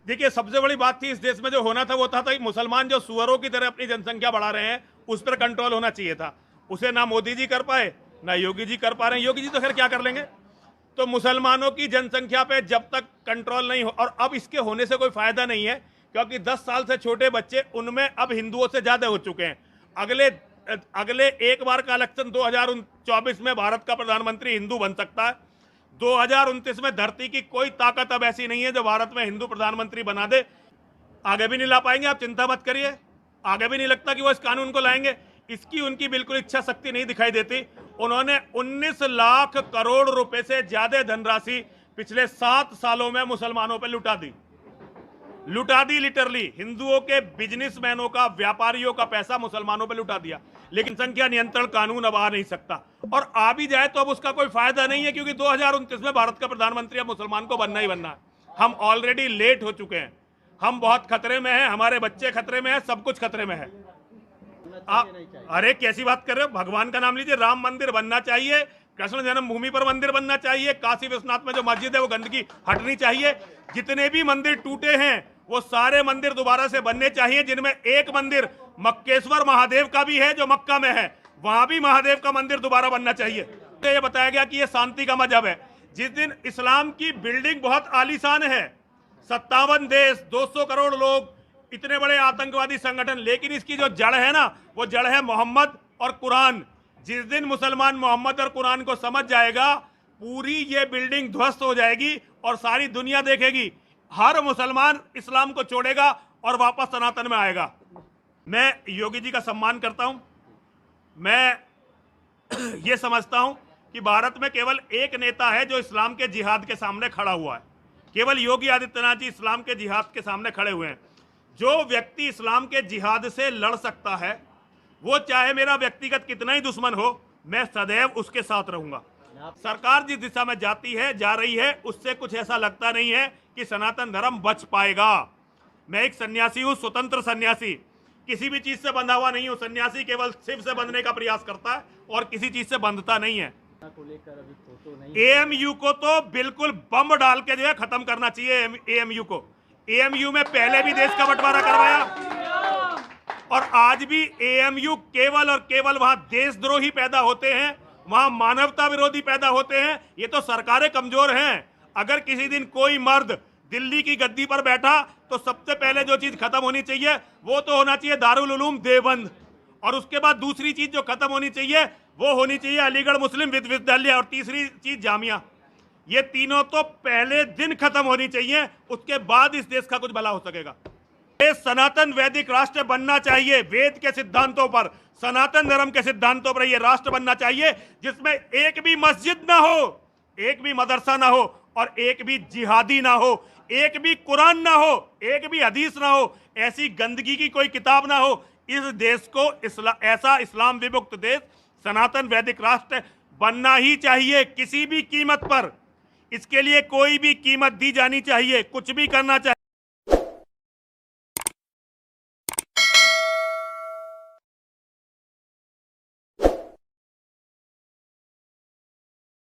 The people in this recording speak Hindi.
देखिए, सबसे बड़ी बात थी इस देश में जो होना था वो था कि मुसलमान जो सुअरों की तरह अपनी जनसंख्या बढ़ा रहे हैं, उस पर कंट्रोल होना चाहिए था। उसे ना मोदी जी कर पाए, ना योगी जी कर पा रहे हैं। योगी जी तो खैर क्या कर लेंगे। तो मुसलमानों की जनसंख्या पे जब तक कंट्रोल नहीं हो, और अब इसके होने से कोई फायदा नहीं है, क्योंकि 10 साल से छोटे बच्चे उनमें अब हिंदुओं से ज्यादा हो चुके हैं। अगले अगले एक बार का इलेक्शन 2024 में भारत का प्रधानमंत्री हिंदू बन सकता है। 2029 में धरती की कोई ताकत अब ऐसी नहीं है जो भारत में हिंदू प्रधानमंत्री बना दे। आगे भी नहीं ला पाएंगे, आप चिंता मत करिए। आगे भी नहीं लगता कि वो इस कानून को लाएंगे। इसकी उनकी बिल्कुल इच्छा शक्ति नहीं दिखाई देती। उन्होंने 19 लाख करोड़ रुपए से ज्यादा धनराशि पिछले 7 सालों में मुसलमानों पर लुटा दी लिटरली। हिंदुओं के बिजनेसमैनों का, व्यापारियों का पैसा मुसलमानों पर लुटा दिया। लेकिन संख्या नियंत्रण कानून अब आ नहीं सकता, और आ भी जाए तो अब उसका कोई फायदा नहीं है, क्योंकि 2029 में भारत का प्रधानमंत्री अब मुसलमान को बनना ही बनना है। हम ऑलरेडी लेट हो चुके हैं। हम बहुत खतरे में हैं, हमारे बच्चे खतरे में हैं, सब कुछ खतरे में है। आप अरे कैसी बात कर रहे हो। भगवान का नाम लीजिए। राम मंदिर बनना चाहिए, कृष्ण जन्मभूमि पर मंदिर बनना चाहिए, काशी विश्वनाथ में जो मस्जिद है वो गंदगी हटनी चाहिए। जितने भी मंदिर टूटे हैं वो सारे मंदिर दोबारा से बनने चाहिए, जिनमें एक मंदिर मक्केश्वर महादेव का भी है जो मक्का में है, वहां भी महादेव का मंदिर दोबारा बनना चाहिए। तो ये बताया गया कि ये शांति का मजहब है। जिस दिन इस्लाम की बिल्डिंग बहुत आलीशान है, 57 देश, 200 करोड़ लोग, इतने बड़े आतंकवादी संगठन, लेकिन इसकी जो जड़ है ना, वो जड़ है मोहम्मद और कुरान। जिस दिन मुसलमान मोहम्मद और कुरान को समझ जाएगा, पूरी ये बिल्डिंग ध्वस्त हो जाएगी और सारी दुनिया देखेगी। हर मुसलमान इस्लाम को छोड़ेगा और वापस सनातन में आएगा। मैं योगी जी का सम्मान करता हूं। मैं ये समझता हूं कि भारत में केवल एक नेता है जो इस्लाम के जिहाद के सामने खड़ा हुआ है। केवल योगी आदित्यनाथ जी इस्लाम के जिहाद के सामने खड़े हुए हैं। जो व्यक्ति इस्लाम के जिहाद से लड़ सकता है, वो चाहे मेरा व्यक्तिगत कितना ही दुश्मन हो, मैं सदैव उसके साथ रहूंगा। सरकार जिस दिशा में जा रही है, उससे कुछ ऐसा लगता नहीं है कि सनातन धर्म बच पाएगा। मैं एक सन्यासी हूं, स्वतंत्र सन्यासी, किसी भी चीज से बंधा हुआ नहीं हूं। सन्यासी केवल शिव से बंधने का प्रयास करता है और किसी चीज से बंधता नहीं है। एएमयू को तो बिल्कुल बम डाल के जो है खत्म करना चाहिए। एएमयू को, एएमयू में पहले भी देश का बंटवारा करवाया और आज भी एएमयू केवल और केवल वहां देशद्रोही पैदा होते हैं, वहां मानवता विरोधी पैदा होते हैं। ये तो सरकारें कमजोर हैं। अगर किसी दिन कोई मर्द दिल्ली की गद्दी पर बैठा तो सबसे पहले जो चीज खत्म होनी चाहिए वो तो होना चाहिए दारुल उलूम देवबंद, और उसके बाद दूसरी चीज जो खत्म होनी चाहिए वो होनी चाहिए अलीगढ़ मुस्लिम विश्वविद्यालय, और तीसरी चीज जामिया। ये तीनों तो पहले दिन खत्म होनी चाहिए, उसके बाद इस देश का कुछ भला हो सकेगा। ये सनातन वैदिक राष्ट्र बनना चाहिए। वेद के सिद्धांतों पर, सनातन धर्म के सिद्धांतों पर यह राष्ट्र बनना चाहिए, जिसमें एक भी मस्जिद ना हो, एक भी मदरसा ना हो, और एक भी जिहादी ना हो, एक भी कुरान ना हो, एक भी हदीस ना हो, ऐसी गंदगी की कोई किताब ना हो। इस देश को ऐसा इस्लाम विमुक्त देश, सनातन वैदिक राष्ट्र बनना ही चाहिए, किसी भी कीमत पर। इसके लिए कोई भी कीमत दी जानी चाहिए, कुछ भी करना चाहिए।